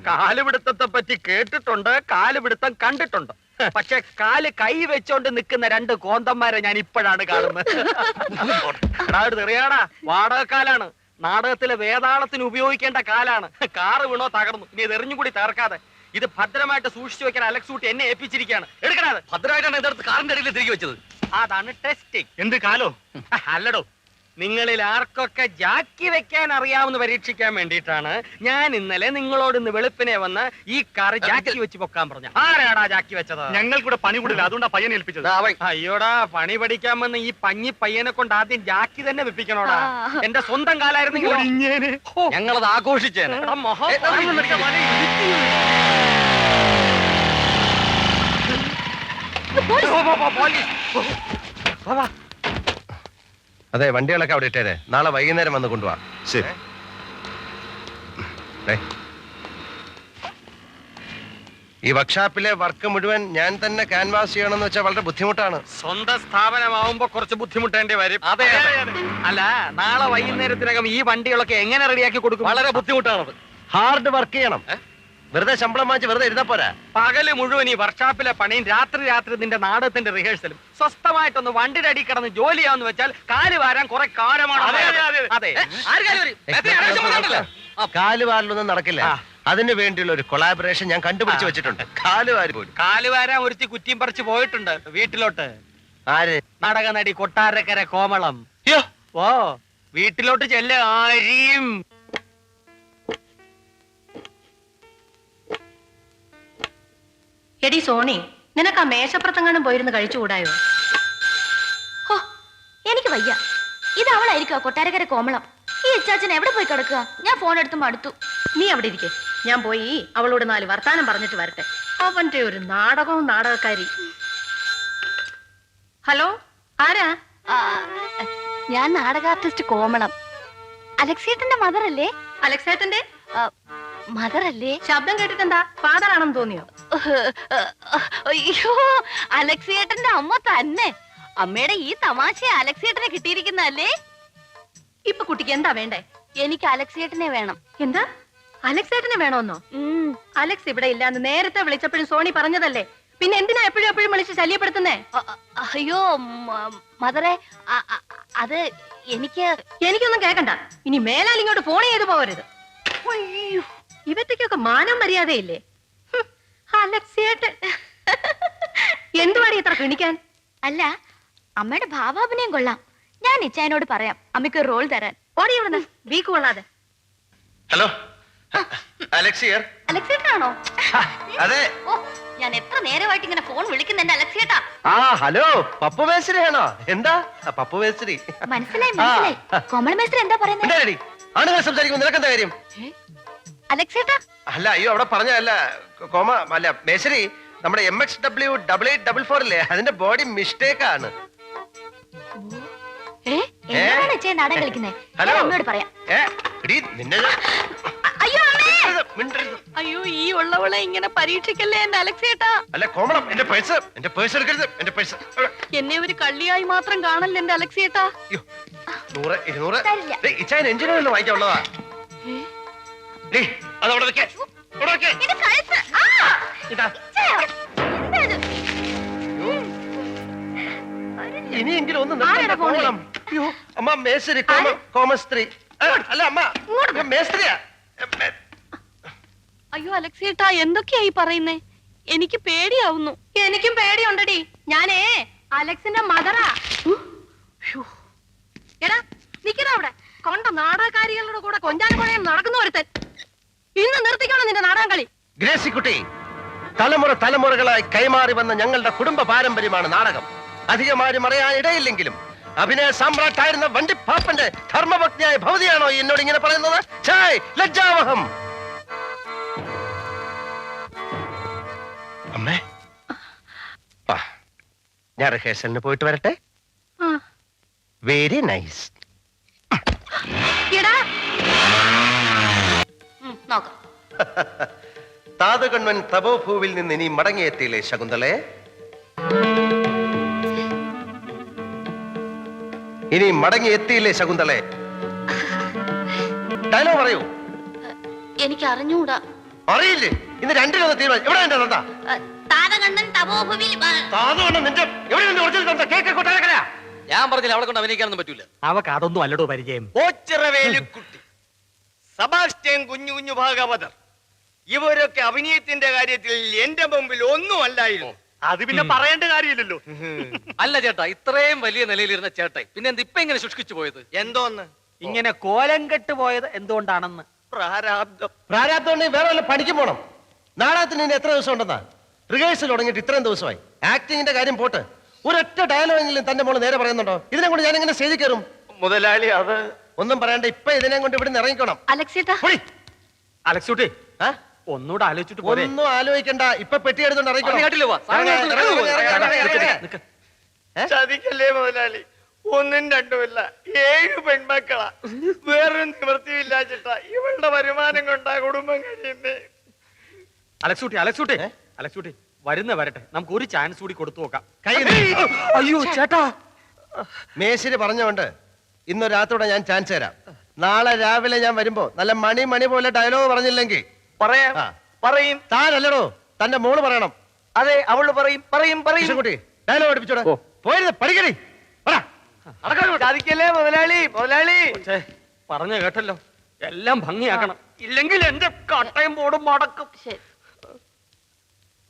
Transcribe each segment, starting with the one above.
കാലുപിടുത്തത്തെ പറ്റി കേട്ടിട്ടുണ്ട്, കാലുപിടുത്തം കണ്ടിട്ടുണ്ട്. പക്ഷെ കാല് കൈ വെച്ചോണ്ട് നിൽക്കുന്ന രണ്ട് കോന്തന്മാരെ ഞാൻ ഇപ്പോഴാണ് കാണുന്നത്. തെറിയാടാ, വാടകക്കാലാണ്. നാടകത്തിലെ വേതാളത്തിന് ഉപയോഗിക്കേണ്ട കാലാണ്. കാറ് വീണോ തകർന്നു, ഇനി ഇത് എറിഞ്ഞും കൂടി തകർക്കാതെ ഇത് ഭദ്രമായിട്ട് സൂക്ഷിച്ചു വെക്കാൻ അലക്സൂട്ടി എന്നെ ഏൽപ്പിച്ചിരിക്കുകയാണ്. എടുക്കണത് ഭദ്രമായിട്ടാണ് ഇതെടുത്ത് കാറിന്റെ അടിയിൽ തിരികെ വെച്ചത്. അതാണ് ടെസ്റ്റിംഗ്. എന്ത് കാലോ? അല്ലടോ, നിങ്ങളിൽ ആർക്കൊക്കെ ജാക്കി വെക്കാൻ അറിയാമെന്ന് പരീക്ഷിക്കാൻ വേണ്ടിയിട്ടാണ് ഞാൻ ഇന്നലെ നിങ്ങളോട് ഇന്ന് വെളുപ്പിനെ വന്ന് ഈ കാർ ജാക്കി വെച്ച് പൊക്കാൻ പറഞ്ഞു. ആരാടാ ജാക്കി വെച്ചത്? ഞങ്ങൾക്കൂടെ പണി കൂടില്ല, അതുകൊണ്ടാ പയ്യനെ ഏൽപ്പിച്ചത്. അയ്യോടാ, പണി പഠിക്കാൻ വന്ന് ഈ പഞ്ഞി പയ്യനെ കൊണ്ട് ആദ്യം ജാക്കി തന്നെ വെപ്പിക്കണോടാ. എന്റെ സ്വന്തം കാലായിരുന്നെങ്കിൽ ഞങ്ങളത് ആഘോഷിച്ചേനെ. അതെ, വണ്ടികളൊക്കെ അവിടെ ഇട്ടേരെ. നാളെ വൈകുന്നേരം വന്ന് കൊണ്ടുപോവാ. ശരി. ഈ വർക്ക്ഷോപ്പിലെ വർക്ക് മുഴുവൻ ഞാൻ തന്നെ ക്യാൻവാസ് ചെയ്യണമെന്ന് വെച്ചാൽ വളരെ ബുദ്ധിമുട്ടാണ്. സ്വന്തം സ്ഥാപനമാവുമ്പോ കുറച്ച് ബുദ്ധിമുട്ടേണ്ടി വരും. അതെ. അല്ല, നാളെ വൈകുന്നേരത്തിനകം ഈ വണ്ടികളൊക്കെ എങ്ങനെ റെഡിയാക്കി കൊടുക്കും? വളരെ ബുദ്ധിമുട്ടാണത്. ഹാർഡ് വർക്ക് ചെയ്യണം. വെറുതെ ശമ്പളം വാങ്ങിച്ച് വെറുതെ എഴുതാ പോരാ. പകല് മുഴുവൻ ഈ വർക്ക്ഷോപ്പിലെ പണിയും രാത്രി നിന്റെ നാടകത്തിന്റെ റിഹേഴ്സലും. സ്വസ്ഥമായിട്ടൊന്ന് വണ്ടിയുടെ അടി കിടന്ന് ജോലിയാന്ന് വെച്ചാൽ കാല് വാരാൻ കുറെ കാലമാണ്. അതെ, കാലുവാരലൊന്നും നടക്കില്ല. അതിനു വേണ്ടിയുള്ള ഒരു കൊളാബറേഷൻ ഞാൻ കണ്ടുപിടിച്ച് വെച്ചിട്ടുണ്ട്. കാലുവാരി പോലും. കാലുവാരാൻ ഒരുത്തി കുറ്റിയും പറിച്ച് പോയിട്ടുണ്ട് വീട്ടിലോട്ട്. ആര്? നാടക നടി കൊട്ടാരക്കര കോമളം. ഓ, വീട്ടിലോട്ട് ചെല്ല ആരെയും. എടി സോണി, നിനക്ക് ആ മേശപ്പുറത്തെങ്ങാനും പോയിരുന്ന് കഴിച്ചുകൂടായോ? ഹോ, എനിക്ക് വയ്യ. ഇത് അവളായിരിക്കോ കൊട്ടാരക്കര കോമളം? ഈ അച്ചാച്ചൻ എവിടെ പോയി കിടക്കുക? ഞാൻ ഫോൺ എടുത്ത് മടുത്തു. നീ അവിടെ ഇരിക്കെ, ഞാൻ പോയി അവളോട് 4 വർത്താനം പറഞ്ഞിട്ട് വരട്ടെ. അവന്റെ ഒരു നാടകവും നാടകക്കാരി. ഹലോ, ആരാ? ഞാൻ നാടക ആർട്ടിസ്റ്റ് കോമളം. അലക്സേട്ടന്റെ മദർ അല്ലേ? അലക്സേട്ടന്റെ മദർ അല്ലേ? ശബ്ദം കേട്ടിട്ട് എന്താ ഫാദർ ആണെന്ന് തോന്നിയോ? അയ്യോ, അലക്സേട്ടന്റെ അമ്മ തന്നെ. അമ്മയുടെ ഈ തമാശ അലക്സേട്ടനെ കിട്ടിയിരിക്കുന്നല്ലേ? ഇപ്പൊ കുട്ടിക്ക് എന്താ വേണ്ടേ? എനിക്ക് അലക്സേട്ടനെ വേണം. എന്താ? അലക്സേട്ടനെ വേണോന്നോ? അലക്സ് ഇവിടെ ഇല്ലാന്ന് നേരത്തെ വിളിച്ചപ്പോഴും സോണി പറഞ്ഞതല്ലേ, പിന്നെ എന്തിനാ എപ്പോഴും വിളിച്ച് ശല്യപ്പെടുത്തുന്നേ? അയ്യോ മദറെ, അത് എനിക്കൊന്നും കേക്കണ്ട. ഇനി മേലാൽ ഇങ്ങോട്ട് ഫോൺ ചെയ്ത് പോകരുത്. ഇവറ്റയ്ക്കൊക്കെ മാനം മര്യാദയില്ലേ? അലക്സേട്ടൻ എന്തുവാടി ഇത്ര കിണിക്കാൻ? അല്ല, അമ്മയുടെ ഭാവാഭിനയം കൊള്ളാം. ഞാൻ ഇച്ചായനോട് പറയാം അമ്മയ്ക്ക് ഒരു റോൾ തരാൻ. ഓടി ഇവിടുന്ന് വീക്ക് കൊള്ളാതെ. ഹലോ, അലക്സിയർ. അലക്സേട്ടനാണോ? അതെ. ഓ, ഞാൻ എത്ര നേരമായിട്ട് ഇങ്ങനെ ഫോൺ വിളിക്കുന്നുണ്ട് അലക്സേട്ടാ. ഹലോ, പപ്പു മേസ്ത്രിയാണോ? എന്താ പപ്പു മേസ്ത്രി? മനസ്സിലായി. കോമള മേസ്ത്രി എന്താ പറയുന്നത്? ആണുങ്ങൾ സംസാരിക്കുമ്പോൾ നിനക്കെന്താ കാര്യം? അലക്സേട്ടാ? അല്ല, അയ്യോ, അവിടെ പറഞ്ഞല്ല. കോമ അല്ല മേശ്രി, നമ്മുടെ MXW 8844 ഇല്ലേ, അതിന്റെ ബോഡി മിസ്റ്റേക്ക് ആണ്. നാടകം കളിക്കുന്നത്? അമ്മയോട് പറയാം. അയ്യോ, ഈ ഉള്ളവളെ ഇങ്ങനെ പരീക്ഷിക്കല്ലേ എന്റെ അലക്സേട്ടാ. അല്ല കോമളം, എന്റെ പേഴ്സ് എടുക്കരുത്. എന്റെ പേഴ്സ് എന്നെ ഒരു കള്ളിയായി മാത്രം കാണല്ലേ എന്റെ അലക്സേട്ടാ. 100 200 ഇച്ചായൻ എഞ്ചിനീയർ വാങ്ങിക്കാനുള്ളതാ. അതവിടെ ഇനിയെങ്കിലും ഒന്ന് നിർത്തണ്ട കോമളം. അയ്യോ അമ്മ, മേസ്ത്രി കോമസ്ത്രീ. അല്ല അമ്മ, മേസ്ത്രിയാ. അയ്യോ അലക്സേട്ടാ, എന്തൊക്കെയായി പറയുന്നേ? എനിക്ക് പേടിയാവുന്നു. എനിക്കും പേടിയുണ്ടടി. ഞാനേ അലക്സിന്റെ മദറാ. എടാ നിക്കടാ അവിടെ. കൊണ്ട നാടകക്കാരികളുടെ കൂടെ കൊഞ്ചാനും കൊഴയും നടക്കുന്ന ഒരുത്തൻ. ഇന്ന് നിർത്തിക്കണം നിന്റെ നാടകം കളി. ഗ്രേസിക്കുട്ടി, തലമുറകളായി കൈമാറി വന്ന ഞങ്ങളുടെ കുടുംബ പാരമ്പര്യമാണ് നാടകം. അധികമാരും അറിയാൻ ഇടയില്ലെങ്കിലും അഭിനയ സാമ്രാട്ടായിരുന്ന വണ്ടിപ്പാപ്പന്റെ ധർമ്മഭക്തിയായ ഭൗതിയാണോ എന്നോട് ഇങ്ങനെ പറയുന്നത്? ഛായ്, ലജ്ജാവഹം. അമ്മേ, ഞാൻ റിഹേഴ്സലിന് പോയിട്ട് വരട്ടെ. Very nice. താതകണ്വൻ തപോഭൂവിൽ നിന്ന് ഇനി മടങ്ങിയെത്തിയില്ലേ ശകുന്തളെ? ഇനി മടങ്ങി എത്തിയില്ലേ ശകുന്തളെ? ഡയലോഗ് പറയൂ. എനിക്ക് അറിഞ്ഞൂടാ. അറിയില്ലേ? ഇന്ന് രണ്ടിലൊന്ന് തീരുമാനം. എവിടെ എന്റെ തന്ത? താരകണ്ണൻ തപോഭുവിൽ താതോണ്ണം നിന്റെ എവിടെ നിന്റെ ഒറിജിനൽ തന്ത? കേക്ക് കൊട്ടാരക്കര. ഞാൻ പറഞ്ഞില്ല അവളെ കൊണ്ട് അഭിനയിക്കാനൊന്നും പറ്റൂല. അവക്ക് അതൊന്നും അല്ലടോ പരിചയം. ഓച്ചിറവേലുക്കുട്ടി, സബാസ്റ്റ്യൻ കുഞ്ഞു കുഞ്ഞു ഭാഗവതർ, ഇവരൊക്കെ അഭിനയത്തിന്റെ കാര്യത്തിൽ എന്റെ മുമ്പിൽ ഒന്നും അല്ലായിരുന്നു. അത് പിന്നെ പറയേണ്ട കാര്യമില്ലല്ലോ. അല്ല ചേട്ടാ, ഇത്രയും വലിയ നിലയിലിരുന്ന ചേട്ടായി പിന്നെ എന്ത് ഇപ്പൊ ഇങ്ങനെ ശുഷ്കിച്ചു പോയത്? എന്തോന്ന് ഇങ്ങനെ കോലം കെട്ട് പോയത് എന്തുകൊണ്ടാണെന്ന്. പ്രാരാബ്ദം. പ്രാരാബ്ദം വേറെ വല്ല പണിക്കും പോണം. നാടകത്തിന് ഇനി എത്ര ദിവസം ഉണ്ടെന്നാ? റിഹേഴ്സൽ തുടങ്ങിയിട്ട് ഇത്രയും ദിവസമായി. ആക്ടിങ്ങിന്റെ കാര്യം പോട്ട്, ഒരൊറ്റ ഡയലോഗെങ്കിലും തന്റെ മോള് നേരെ പറയുന്നുണ്ടോ? ഇതിനെ കൊണ്ട് ഞാൻ എങ്ങനെ സ്റ്റേജിൽ കയറും? മുതലാളി, അത് ഒന്നും പറയണ്ട. ഇപ്പൊ ഇതിനെ കൊണ്ട് ഇവിടെ ഇറങ്ങിക്കണം. അലക്സേട്ടാ, അലക്സൂട്ടി ഒന്നുകൂടെ ആലോചിച്ചിട്ട് പോരെ. ഒന്നും ആലോചിക്കണ്ട. ഇപ്പൊ പെട്ടി എടുത്തോണ്ട് ഇറങ്ങിക്കണം. കാട്ടില് പോവാ. ചതിക്കല്ലേ മുതലാളി. ഒന്നും രണ്ടുമില്ല, 7 പെൺമക്കളാ. വേറൊരു നിവൃത്തിയില്ലാച്ചിട്ടാ ഇവളുടെ വരുമാനം കൊണ്ടാ കുടുംബം കഴിയുന്നേ. അലക്സൂട്ടി വരുന്ന വരട്ടെ, നമുക്ക് ഒരു ചാൻസ് കൂടി കൊടുത്തു നോക്കാം. അയ്യോ ചേട്ടാ, മേശിരി പറഞ്ഞോണ്ട് ഇന്ന് രാത്രിയോടെ ഞാൻ ചാൻസ് തരാം. നാളെ രാവിലെ ഞാൻ വരുമ്പോ നല്ല മണി പോലെ ഡയലോഗ് പറഞ്ഞില്ലെങ്കിൽ പറയാം, പറയും. താനല്ലടോ, തന്റെ മോള് പറയണം. അതെ, അവള് പറയും പറയും പറയും. കുട്ടി ഡയലോഗ് പഠിപ്പിച്ചോടാ. പോയിരുന്ന് പഠിക്കണേ. ചതിക്കല്ലേ മുതലാളി. മുതലാളി പറഞ്ഞു കേട്ടല്ലോ, എല്ലാം ഭംഗിയാക്കണം, ഇല്ലെങ്കിൽ എന്റെ കട്ടയും പോടും മടക്കും.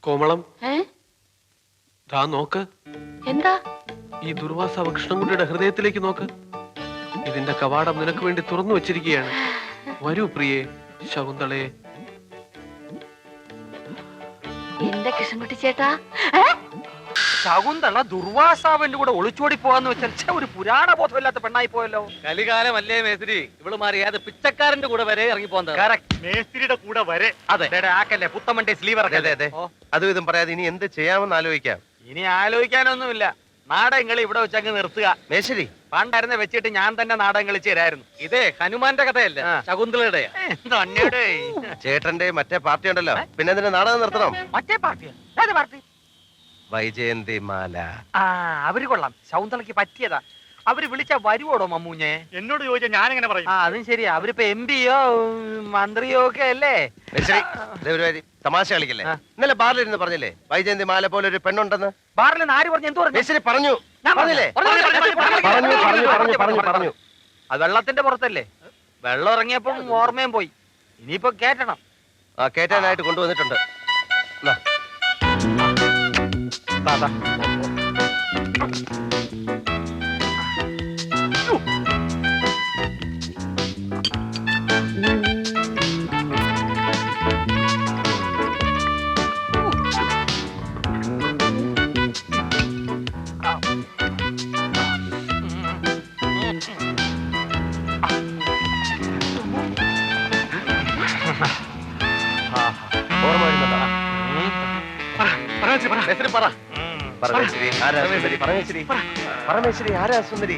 കോമളം, ദാ നോക്ക്. എന്താ? ഈ ദുർവാസ കൃഷ്ണൻകുട്ടിയുടെ ഹൃദയത്തിലേക്ക് നോക്ക്. ഇതിന്റെ കവാടം നിനക്ക് വേണ്ടി തുറന്നു വെച്ചിരിക്കുകയാണ്. വരൂ പ്രിയേ, ശകുന്തളയെ. എന്റെ കൃഷ്ണൻകുട്ടി ചേട്ടാ, ശകുന്തള ദുർവാസാവിന്റെ കൂടെ ഒളിച്ചോടി പോവാന്ന് വെച്ചാൽ ഒരു പുരാണ ബോധമില്ലാത്ത പെണ്ണായി പോയല്ലോ. കലികാലം അല്ലേ മേസ്തിരി, ഇവള് മാറി ഏത് പിച്ചക്കാരന്റെ കൂടെ വരെ ഇറങ്ങി പോകുന്നത്. മേസ്തിരിയുടെ കൂടെ വരെ. അതെ ആക്കല്ലേ, പുത്തമണ്ടേ സ്ലീവർ. അതും ഇതും പറയാതെ ഇനി എന്ത് ചെയ്യാമെന്ന് ആലോചിക്കാം. ഇനി ആലോചിക്കാനൊന്നുമില്ല, നാടകങ്ങൾ ഇവിടെ വെച്ചങ്ങ് നിർത്തുക. മേശരി പണ്ടായിരുന്നെ വെച്ചിട്ട് ഞാൻ തന്നെ നാടകം കളിച്ചു തരായിരുന്നു. ഇതേ ഹനുമാന്റെ കഥയല്ല, ശകുന്തളയുടെ. ചേട്ടന്റെ മറ്റേ പാർട്ടി ഉണ്ടല്ലോ, പിന്നെ ഇതിന്റെ നാടകം നിർത്തണം. മറ്റേ പാർട്ടിയാ? ഏത് പാർട്ടി? വൈജയന്തി മാല. അവര് കൊള്ളാം, ശകുന്തളയ്ക്ക് പറ്റിയതാ. അവര് വിളിച്ചാ വരുവോടോ മമ്മൂഞ്ഞെ? എന്നോട് ചോദിച്ചാൽ ഞാൻ എങ്ങനെ പറയും? അതും ശരിയാ, അവരിപ്പോ MP യോ മന്ത്രിയോ ഒക്കെ അല്ലേ. തമാശ കളിക്കല്ലേ? ഇന്നലെ ബാറിലിരുന്ന് പറഞ്ഞില്ലേ വൈജയന്തി മാല പോലെ ഒരു പെണ്ണുണ്ടെന്ന്? ബാറിൽ ആര് പറഞ്ഞു? എന്ത് പറഞ്ഞു? മേശരി പറഞ്ഞു. പറഞ്ഞില്ലേ? പറഞ്ഞു. അത് വെള്ളത്തിന്റെ പുറത്തല്ലേ, വെള്ളം ഇറങ്ങിയപ്പം ഓർമ്മയും പോയി. ഇനിയിപ്പോ കേറ്റണം. കേറ്റാനായിട്ട് കൊണ്ടുവന്നിട്ടുണ്ട്. ഓർമ്മ വരുന്നുണ്ടോ? പരമേശ്വരി ആരാ സുന്ദരി?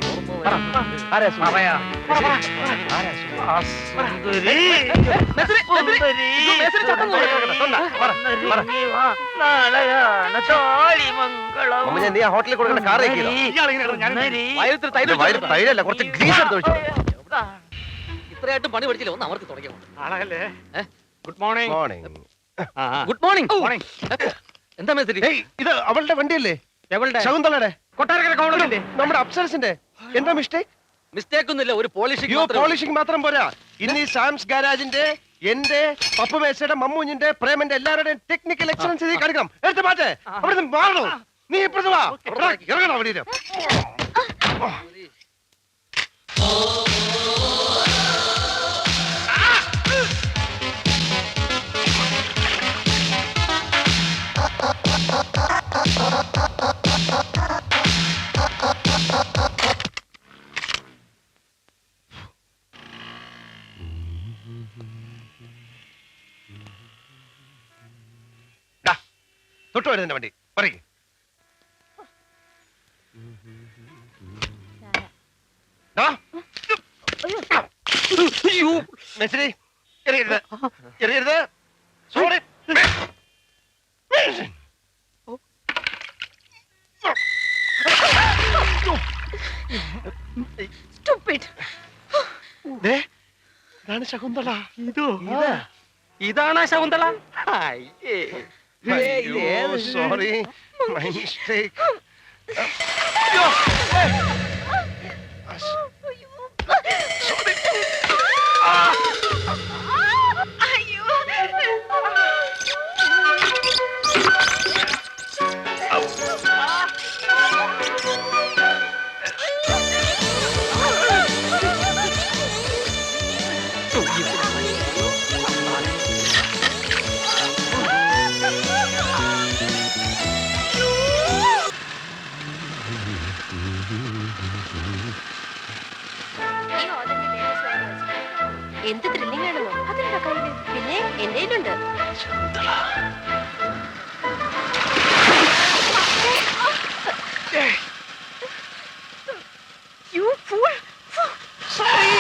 നീ ആ ഹോട്ടലിൽ കൊടുക്കുന്ന കാർ തൈരല്ല, കുറച്ച് ഗ്രീസ് എടുത്ത് ഒഴിച്ചോ. ഇത്രയായിട്ടും പണി പഠിച്ചില്ല, ഒന്ന് അവർക്ക് തുടങ്ങിയോ. Good morning. Good morning. എന്താ മേസ്തിരി? ഇത് അവളുടെ വണ്ടിയല്ലേ? എവളുടെ? ശകുന്തളയുടെ. കൊട്ടാരക്കര കോളേജിന്റെ. നമ്മുടെ അപ്സരസിന്റെ. എന്താ മിസ്റ്റേക്ക്? മിസ്റ്റേക്ക് ഒന്നുമില്ല, ഒരു പോളിഷിംഗ്. പോളിഷിംഗ് മാത്രം പോരാ, ഇനി സാംസ് ഗാരാജിന്റെ, എന്റെ, പപ്പുമേശയുടെ, മമ്മൂഞ്ഞിന്റെ, പ്രേമന്റെ എല്ലാവരുടെയും ടെക്നിക്കൽ എക്സലൻസ് ഇത് കാണിക്കണം. എടുത്ത് മാറ്റേ, അവിടുന്ന് മാറണോ? നീ ഇപ്പഴത്തെ വാ, ഇറങ്ങണം അവിടെ. തൊട്ടു വരുന്നതിന്റെ വണ്ടി പറയും. എറിയരുത്. സോറി. Stupid. ഇതാണ് ശകുന്തള. ഇതാണ് ശകുന്തള. Sorry, my mistake. എന്ത് ത്രില്ലിംഗ് ആണോ അതെന്താ കയ്യില്? പിന്നെ എന്റെ കയ്യിലുണ്ട്. You fool! Sorry.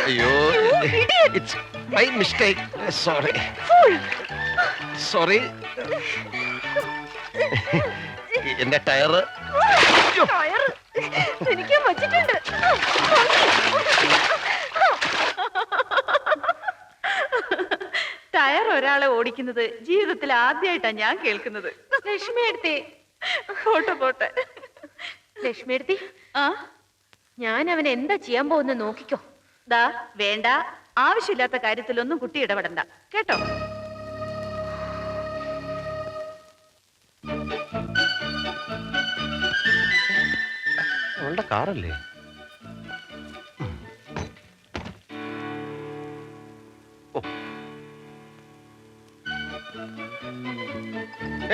അയ്യോ, it's my mistake. Sorry, sorry. എന്റെ ടയറ് എനിക്ക് വച്ചിട്ടുണ്ട്. ടയർ ഒരാളെ ഓടിക്കുന്നത് ജീവിതത്തിൽ ആദ്യമായിട്ടാണ് ഞാൻ കേൾക്കുന്നത്. ലക്ഷ്മി എടുത്തേ. പോട്ടെ ലക്ഷ്മി എടുത്തി. ഞാൻ അവൻ എന്താ ചെയ്യാൻ പോകുന്ന നോക്കിക്കോ. ദാ വേണ്ട, ആവശ്യമില്ലാത്ത കാര്യത്തിലൊന്നും കുട്ടി ഇടപെടണ്ട കേട്ടോ. അവളുടെ കാറല്ലേ?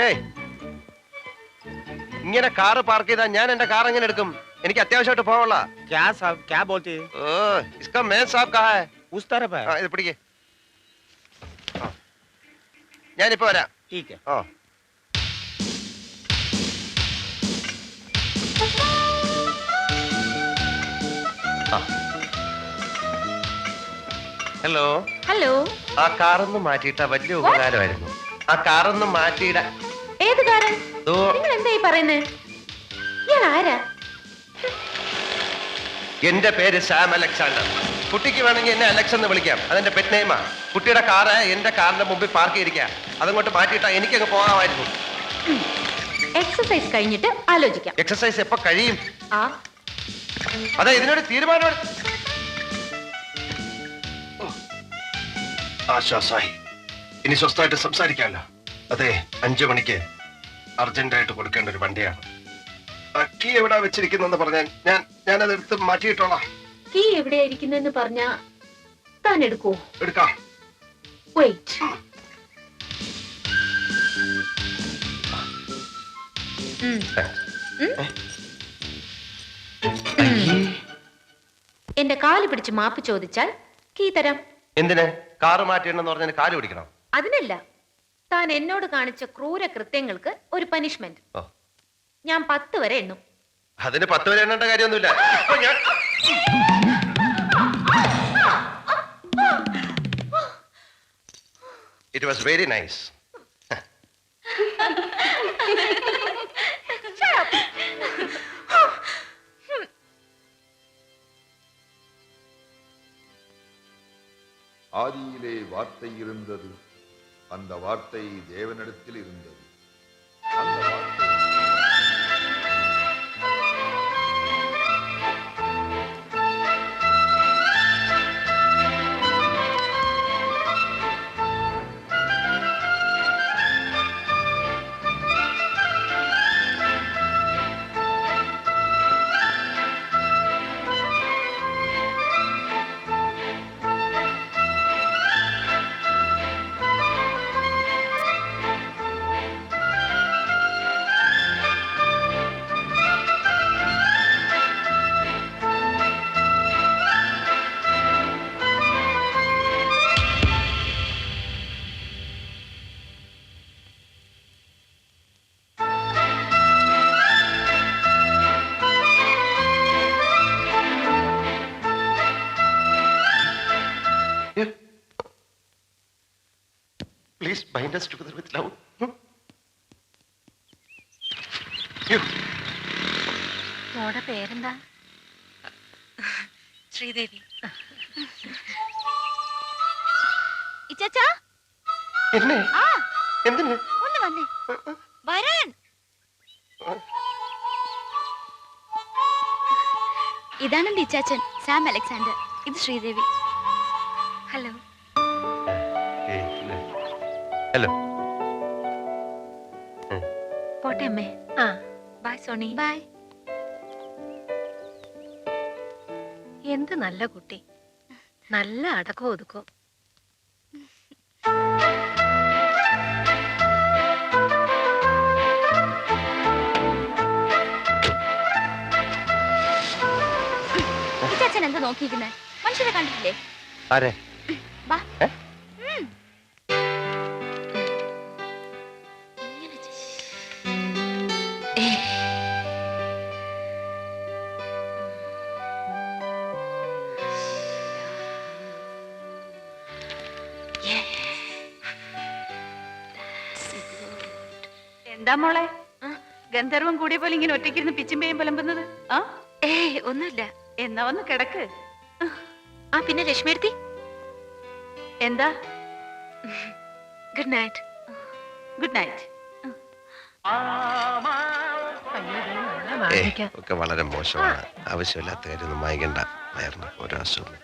ഏയ്, ഇങ്ങനെ കാറ് പാർക്ക് ചെയ്താൽ ഞാൻ എന്റെ കാർ എങ്ങനെ എടുക്കും? എനിക്ക് അത്യാവശ്യമായിട്ട് പോകാനുള്ള. क्या साहब क्या बोलते हैं? इसका मेन साहब कहाँ है? उस तरफ है. ഇത് പിടിക്കേ. ഞാനിപ്പോ വരാം. ठीक है. ഹലോ. ഹലോ. ആ കാറൊന്ന് മാറ്റിയിട്ട വലിയ ഉപകാരമായിരുന്നു. ആ കാറൊന്ന് മാറ്റിയിട. ഏത് കാരൻ? നിങ്ങൾ എന്തായി പറയുന്നേ? ഞാൻ ആരാ? എന്റെ പേര് സാം അലക്സാണ്ടർ. കുട്ടിക്ക് വേണമെങ്കിൽ എന്നെ അലക്സ് എന്ന് വിളിക്കാം. അതെന്റെ പെറ്റ് നെയിമാ. കുട്ടിയുടെ കാറ് എന്റെ കാറിന്റെ മുമ്പിൽ പാർക്ക് ചെയ്തിരിക്കുക. അതങ്ങോട്ട് മാറ്റിയിട്ടാ എനിക്കങ്ങ് പോകാമായിരുന്നു. എക്സസൈസ് കഴിഞ്ഞിട്ട് ആലോചിക്കാം. എക്സസൈസ് എപ്പോ കഴിയും? അതെ, ഇതിനൊരു തീരുമാനം. ആശ്വാസമായി. ഇനി സ്വസ്ഥമായിട്ട് സംസാരിക്കാമല്ലോ. അതെ, 5 മണിക്ക് അർജന്റായിട്ട് കൊടുക്കേണ്ട ഒരു വണ്ടിയാണ്. കീ എവിടാ വെച്ചിരിക്കുന്നെന്ന് പറഞ്ഞാൽ ഞാനത് എടുത്ത് മാറ്റിയിട്ടോളാം. കീ എവിടെയായിരിക്കുന്നെന്ന് പറഞ്ഞാ താൻ എടുക്കൂ? എടുക്കാം. വെയിറ്റ്. എന്റെ കാല് പിടിച്ച് മാപ്പ് ചോദിച്ചാൽ കീ തരാം. എന്തിന്? കാറ് മാറ്റിയിടണമെന്ന് പറഞ്ഞാൽ കാല് പിടിക്കണം? അതിനല്ല, താൻ എന്നോട് കാണിച്ച ക്രൂര കൃത്യങ്ങൾക്ക് ഒരു പനിഷ്മെന്റ്. ഞാൻ 10 വരെ എണ്ണും. അതിന് 10 വരെ എണ്ണേണ്ട കാര്യമൊന്നുമില്ല. ഇപ്പൊ ഞാൻ It was very nice. ஆதியிலே வார்த்தை இருந்தது, அந்த வார்த்தை தேவனிடத்தில் இருந்தது, அந்த வார்த்தை bind us together with love. മോടെ പേരെന്താ? ശ്രീദേവി. ഇച്ചാച്ചാ എന്നെ ആ എന്തിന്? ഒന്ന് വന്നേ. വരാൻ. ഇതാണ് എന്റെ ഇച്ചാച്ചൻ സാം അലക്സാണ്ടർ. ഇത് ശ്രീദേവി. ഹലോ. ഹലോ. പോട്ടെ അമ്മേ. ആ ബൈ സോണി. ബൈ. എന്ത് നല്ല കുട്ടി, നല്ല അടക്കോ ഒതുക്കോ. ഇച്ചാച്ചൻ എന്താ നോക്കിയിരിക്കുന്നേ? മനുഷ്യരെ കണ്ടിട്ടില്ലേ? ആരെ? വാ. എന്താ മോളെ ഗന്ധർവം കൂടിയ പോലെ ഇങ്ങനെ ഒറ്റയ്ക്കിരുന്ന് പിച്ചുമ്പേയും പുലമ്പുന്നത്? ആ ഒന്നുമില്ല. എന്നാ വന്ന് കിടക്ക്. ആ പിന്നെ ലക്ഷ്മിയെടുത്തി. എന്താ? Good night. Good night. ഒക്കെ വളരെ മോശമാണ്. ആവശ്യമില്ലാത്ത കാര്യമൊന്നും വായിക്കണ്ട. വയറിന് ഓരോ അസുഖം.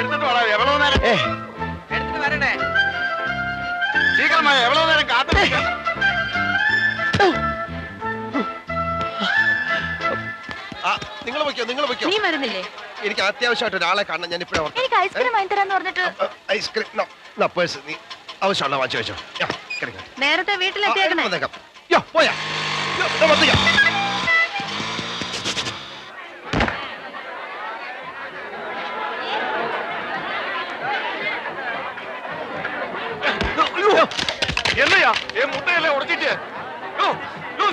എടുത്തിട്ട് വേണം എவ்வளவு നേരം എടുത്തിട്ട് വരണേ. ശീഘ്രമായി എவ்வளவு നേരം കാത്തിരിക്കാം. നിങ്ങൾ വയ്ക്കോ. നീ വരുന്നില്ലേ? എനിക്ക് അത്യാവശ്യമായിട്ട് ഒരാളെ കാണണം. ഞാൻ ഇപ്പഴേ എനിക്ക് ഐസ്ക്രീം വാങ്ങി തരാന്ന് പറഞ്ഞിട്ട് ഐസ്ക്രീം പേഴ്സ് നീ ആവശ്യമുള്ള വാങ്ങിച്ചു വെച്ചോ. നേരത്തെ വീട്ടിലെത്തിയേക്കണേ. പോയാ என்னையா என் முட்டையெல்லாம் உடைச்சிட்டு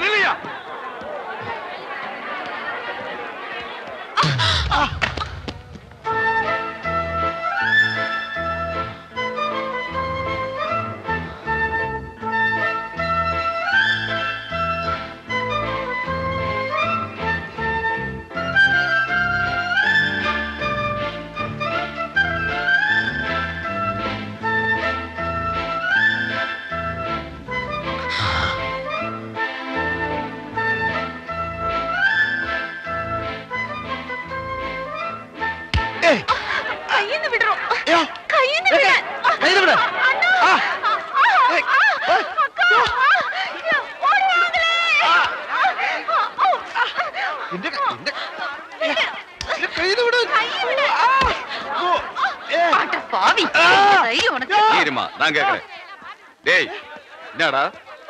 நில்லையா. കയ്യിന്ന് വിടറോ. കയ്യിന്ന് വിടാൻ.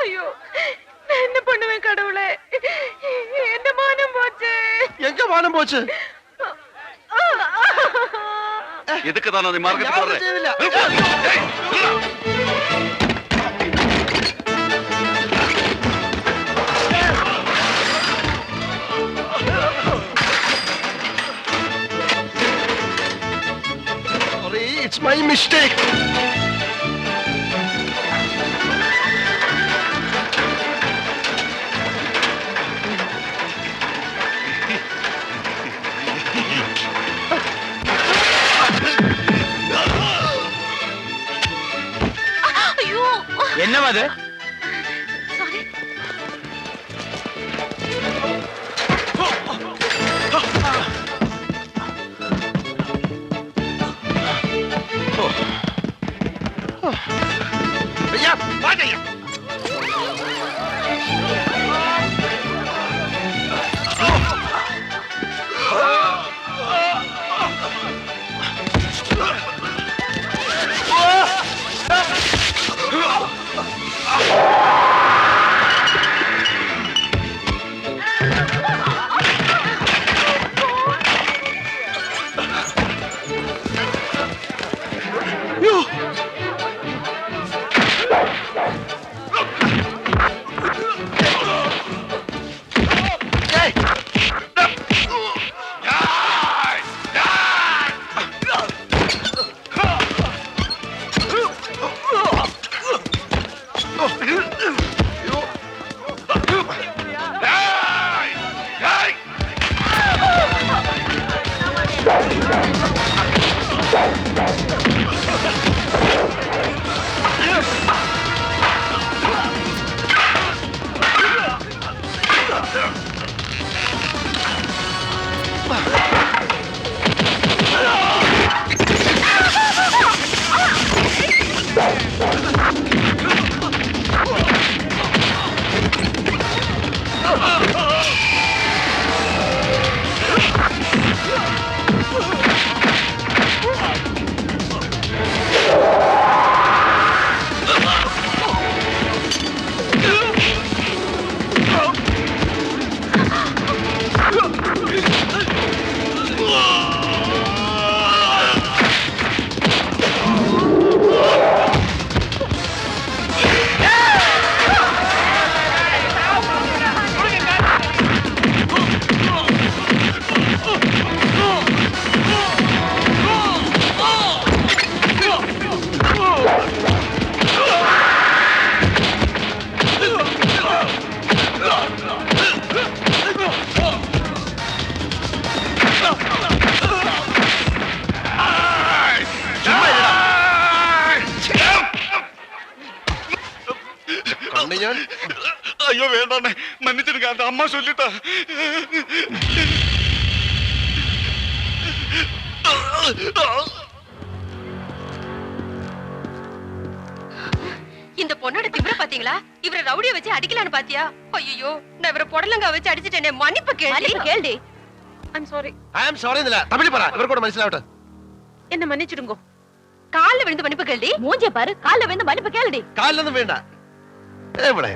ஐயோ நான் என்ன பண்ணுவேன் கடவுளே, எந்த மானம் போச்சு. எங்க மானம் போச்சு? எதுக்கு தானே நீ மார்க்கெட்டுக்கு வர்ற? Sorry, it's my mistake. என்னவா அது? സോറി. ஐயா பாக்கையா. வேண்டாண்ணே மன்னிச்சிருங்க அந்த அம்மா சொல்லிட்டா இந்த பொண்ணோட திமிர பாத்தீங்களா? இவரை ரவுடிய வச்சு அடிக்கலான்னு பாத்தியா? ஐயோ, நான் இவரை புடலங்கா வச்சு அடிச்சிட்டேனே. மன்னிப்பு கேள்டி. I'm sorry. I am sorry இல்ல தமிழ் പറ இவர் கூட മനസ്സിലാവട്ടെ. என்ன மன்னிச்சிடுங்க. கால்ல விழுந்து மன்னிப்பு கேள்டி. மூஞ்சே பாரு, கால்ல விழுந்து மன்னிப்பு கேளுடி. കാലിലൊന്നും വേണ്ട. എവിടെ